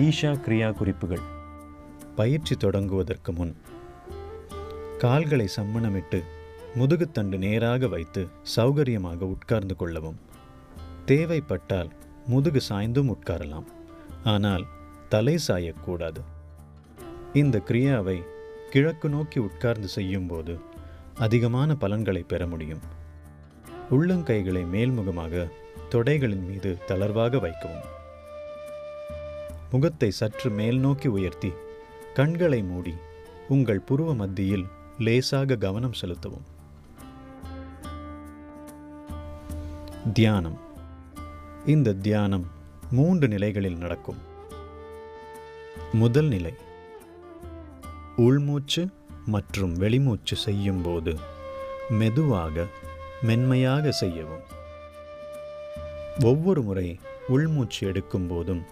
ஈஷா கிரியா குறிப்புகள். பயிற்சி தொடங்குவதற்கு முன் கால்களை சம்மணமிட்டு முதுகுத்தண்டு நேராக வைத்து சௌகரியமாக உட்கார்ந்து கொள்ளவும். தேவைப்பட்டால் முதுகு சாய்ந்தும் உட்காரலாம், ஆனால் தலை சாயக்கூடாது. இந்த கிரியாவை கிழக்கு நோக்கி உட்கார்ந்து செய்யும்போது அதிகமான பலன்களை பெற முடியும். உள்ளங்கைகளை மேல்முகமாக தொடைகளின் மீது தளர்வாக வைக்கவும். முகத்தை சற்று மேல் நோக்கி உயர்த்தி கண்களை மூடி உங்கள் புருவ மத்தியில் லேசாக கவனம் செலுத்தவும். தியானம். இந்த தியானம் 3 நிலைகளில் நடக்கும். முதல் நிலை, உள்மூச்சு மற்றும் வெளிமூச்சு செய்யும்போது மெதுவாக மென்மையாக செய்யவும். ஒவ்வொரு முறை உள்மூச்சு எடுக்கும் போதும்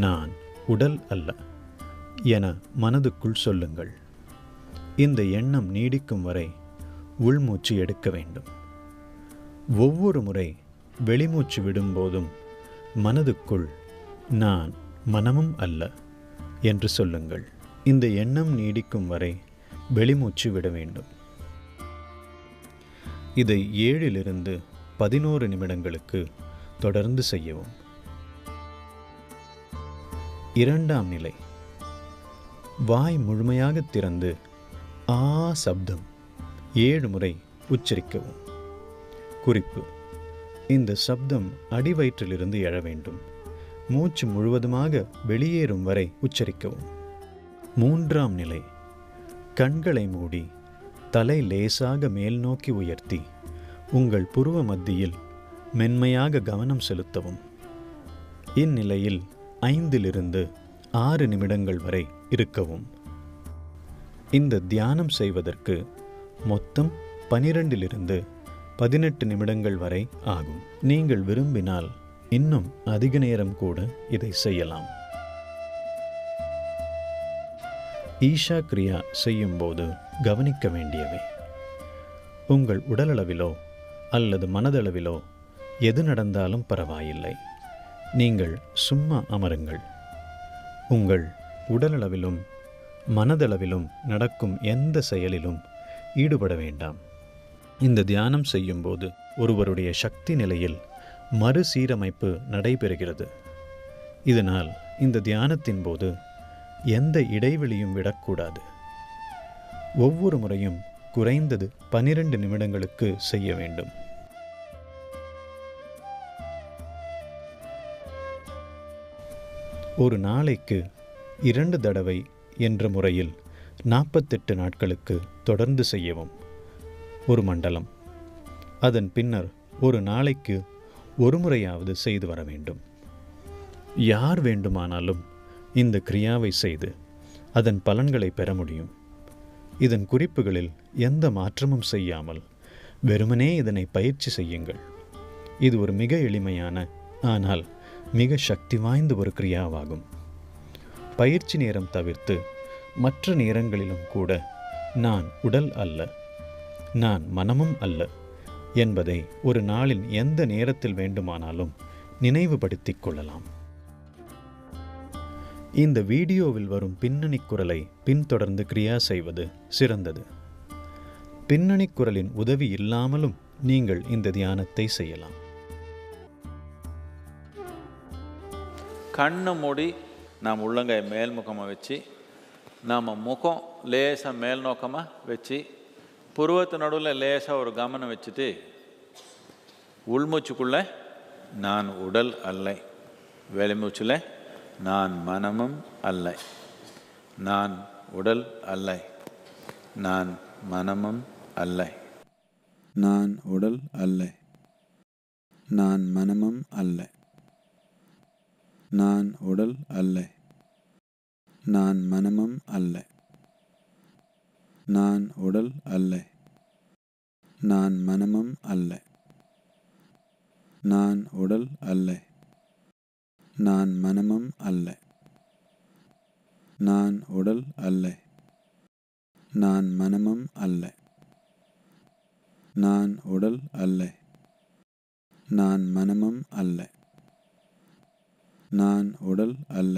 நான் உடல் அல்ல என மனதுக்குள் சொல்லுங்கள். இந்த எண்ணம் நீடிக்கும் வரை உள்மூச்சு எடுக்க வேண்டும். ஒவ்வொரு முறை வெளிமூச்சு விடும்போதும் மனதுக்குள் நான் மனமும் அல்ல என்று சொல்லுங்கள். இந்த எண்ணம் நீடிக்கும் வரை வெளிமூச்சு விட வேண்டும். இதை 7 to 11 நிமிடங்களுக்கு தொடர்ந்து செய்யவும். இரண்டாம் நிலை, வாய் முழுமையாக திறந்து ஆ சப்தம் 7 முறை உச்சரிக்கவும். குறிப்பு: இந்த சப்தம் அடிவயிற்றிலிருந்து எழ வேண்டும். மூச்சு முழுவதுமாக வெளியேறும் வரை உச்சரிக்கவும். மூன்றாம் நிலை, கண்களை மூடி தலை லேசாக மேல் நோக்கி உயர்த்தி உங்கள் புருவ மத்தியில் மென்மையாக கவனம் செலுத்தவும். இந்நிலையில் 5 to 6 நிமிடங்கள் வரை இருக்கவும். இந்த தியானம் செய்வதற்கு மொத்தம் 12 to 18 நிமிடங்கள் வரை ஆகும். நீங்கள் விரும்பினால் இன்னும் அதிக நேரம் கூட இதை செய்யலாம். ஈஷா கிரியா செய்யும்போது கவனிக்க வேண்டியவை. உங்கள் உடலளவிலோ அல்லது மனதளவிலோ எது நடந்தாலும் பரவாயில்லை, நீங்கள் சும்மா அமருங்கள். உங்கள் உடலளவிலும் மனதளவிலும் நடக்கும் எந்த செயலிலும் ஈடுபட வேண்டாம். இந்த தியானம் செய்யும்போது ஒருவருடைய சக்தி நிலையில் மறுசீரமைப்பு நடைபெறுகிறது. இதனால் இந்த தியானத்தின் போது எந்த இடைவெளியும் விடக்கூடாது. ஒவ்வொரு முறையும் குறைந்தது 12 நிமிடங்களுக்கு செய்ய வேண்டும். ஒரு நாளைக்கு 2 தடவை என்ற முறையில் 48 நாட்களுக்கு தொடர்ந்து செய்யவும். ஒரு மண்டலம். அதன் பின்னர் ஒரு நாளைக்கு 1 முறையாவது செய்து வர வேண்டும். யார் வேண்டுமானாலும் இந்த கிரியாவை செய்து அதன் பலன்களை பெற முடியும். இதன் குறிப்புகளில் எந்த மாற்றமும் செய்யாமல் வெறுமனே இதனை பயிற்சி செய்யுங்கள். இது ஒரு மிக எளிமையான ஆனால் மிக சக்தி வாய்ந்த ஒரு கிரியாவாகும். பயிற்சி நேரம் தவிர்த்து மற்ற நேரங்களிலும் கூட நான் உடல் அல்ல, நான் மனமும் அல்ல என்பதை ஒரு நாளின் எந்த நேரத்தில் வேண்டுமானாலும் நினைவுபடுத்திக் கொள்ளலாம். இந்த வீடியோவில் வரும் பின்னணி குரலை பின்தொடர்ந்து கிரியா செய்வது சிறந்தது. பின்னணி குரலின் உதவி இல்லாமலும் நீங்கள் இந்த தியானத்தை செய்யலாம். கண்ணை மூடி நாம் உள்ளங்காய் மேல்முகமாக வச்சு நாம் முகம் லேசாக மேல் நோக்கமாக வச்சு புருவத்து நடுவில் லேசாக ஒரு கவனம் வச்சுட்டு உள்மூச்சுக்குள்ளே நான் உடல் அல்ல, வெளிமூச்சில் நான் மனமும் அல்ல, நான் உடல் அல்ல, நான் மனமும் அல்ல, நான் உடல் அல்ல, நான் மனமும் அல்ல, நான் உடல் அல்ல, நான் மனமும் அல்ல, நான் உடல் அல்ல, நான் மனமும் அல்ல, நான் உடல் அல்ல, நான் மனமும் அல்ல, நான் உடல் அல்ல, நான் மனமும் அல்ல, நான் உடல் அல்ல, நான் மனமும் அல்ல, நான் உடல் அல்ல,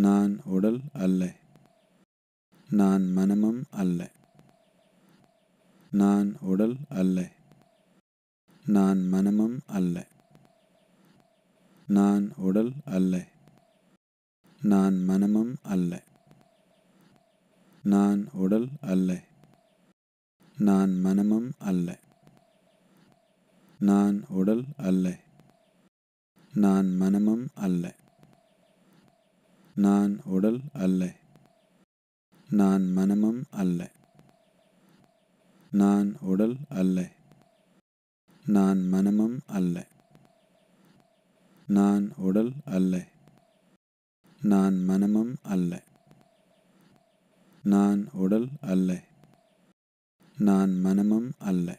நான் உடல் அல்ல. நான் மனமும் அல்ல. நான் உடல் அல்ல. நான் மனமும் அல்ல. நான் உடல் அல்ல. நான் மனமும் அல்ல. நான் உடல் அல்ல. நான் மனமும் அல்ல. நான் உடல் அல்ல. நான் மனமும் அல்ல. நான் உடல் அல்ல. நான் மனமும் அல்ல. நான் உடல் அல்ல. நான் மனமும் அல்ல. நான் உடல் அல்ல. நான் மனமும் அல்ல. நான் உடல் அல்ல. நான் மனமும் அல்ல.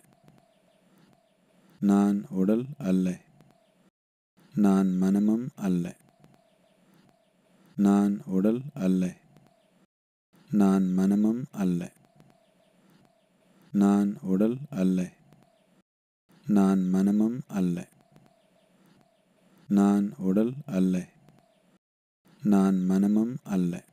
நான் உடல் அல்ல. நான் மனமும் அல்ல. நான் உடல் அல்ல. நான் மனமும் அல்ல. நான் உடல் அல்ல. நான் மனமும் அல்ல. நான் உடல் அல்ல. நான் மனமும் அல்ல.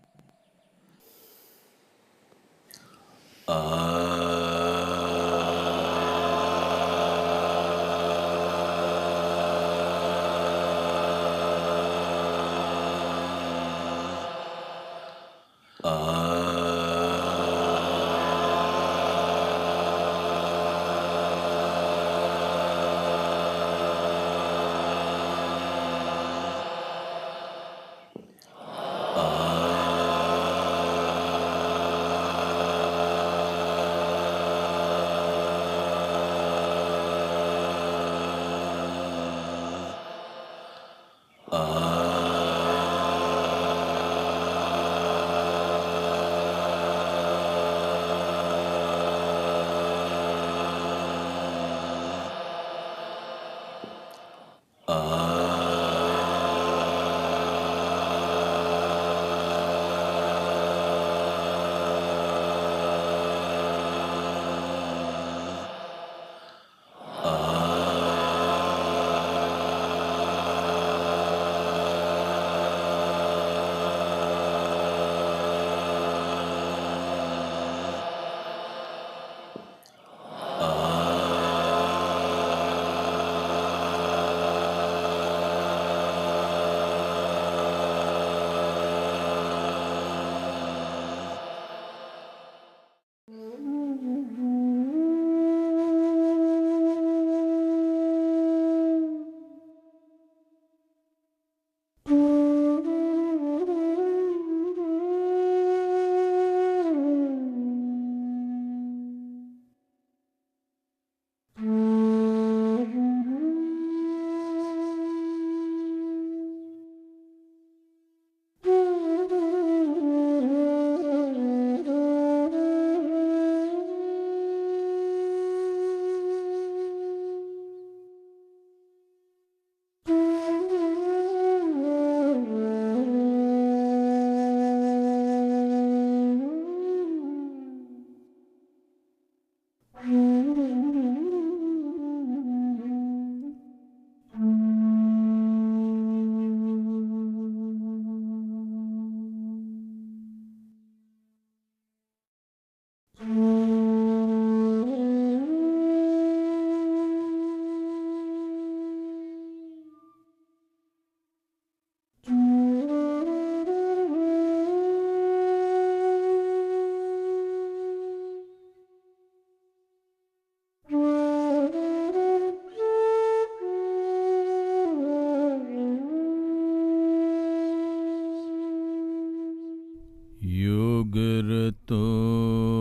योगरतो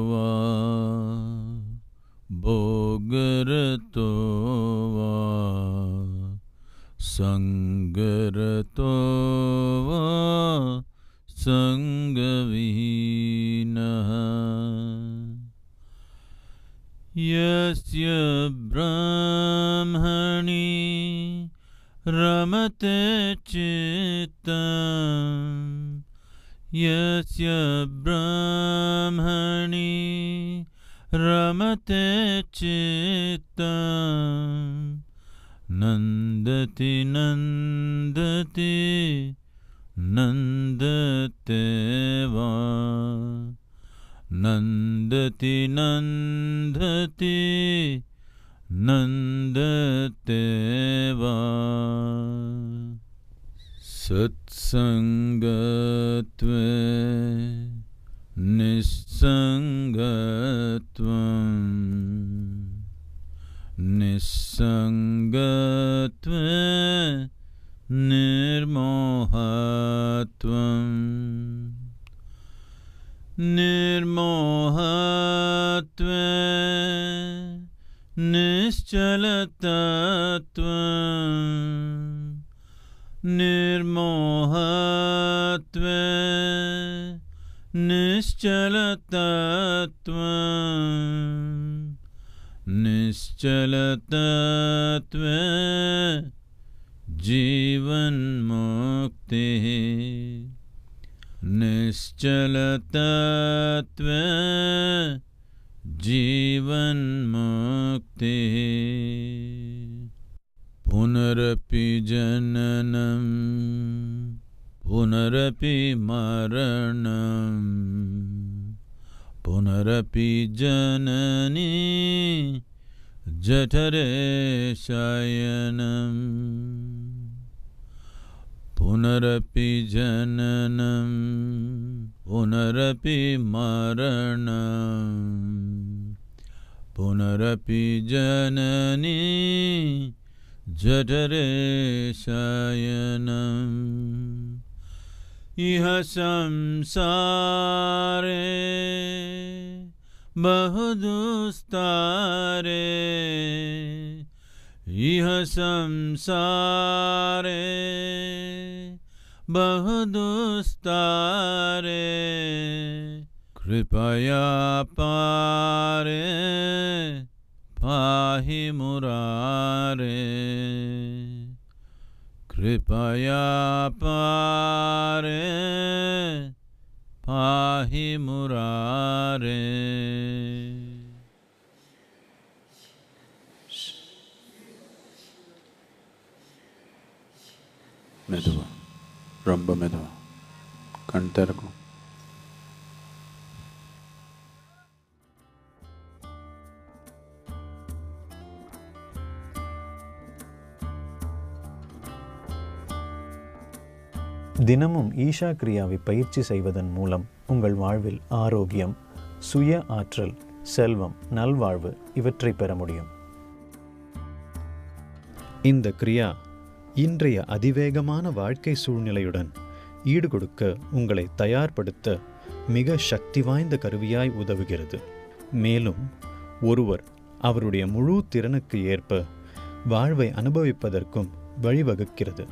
वा भोगरतो वा संगरतो वा संगविहीनः यस्य ब्रह्मणि रमते चित्तम् यस्य ब्रह्मणि रमते चित्तम् नन्दति नन्दति नन्दते वा नन्दति नन्दति नन्दते वा सत्सङ्गत्वे निस्सङ्गत्वं निस्सङ्गत्वे निर्मोहत्वं निर्मोहत्वे निश्चलतत्वं निर्मोहत्वे निश्चलतत्वं निश्चलतत्वे जीवन्मुक्तिः निश्चलतत्वे जीवन्मुक्तिः पुनरपि जननं पुनरपि मरणं पुनरपि जननी जठरे शयनं पुनरपि जननं पुनरपि मरणं पुनरपि जननी जठरे शयनम् इह संसारे बहुदुस्तारे इह संसारे बहुदुस्तारे कृपया पारे पाहि मुरारे कृपया पारे पाहि मुरारे மெதுவா, ரொம்ப மெதுவா. கண் திறக்கும். தினமும் ஈஷா கிரியாவை பயிற்சி செய்வதன் மூலம் உங்கள் வாழ்வில் ஆரோக்கியம், சுய ஆற்றல், செல்வம், நல்வாழ்வு இவற்றை பெற முடியும். இந்த கிரியா இன்றைய அதிவேகமான வாழ்க்கை சூழ்நிலையுடன் ஈடுகொடுக்க உங்களை தயார்படுத்த மிக சக்தி வாய்ந்த கருவியாய் உதவுகிறது. மேலும் ஒருவர் அவருடைய முழு திறனுக்கு ஏற்ப வாழ்வை அனுபவிப்பதற்கும் வழிவகுக்கிறது.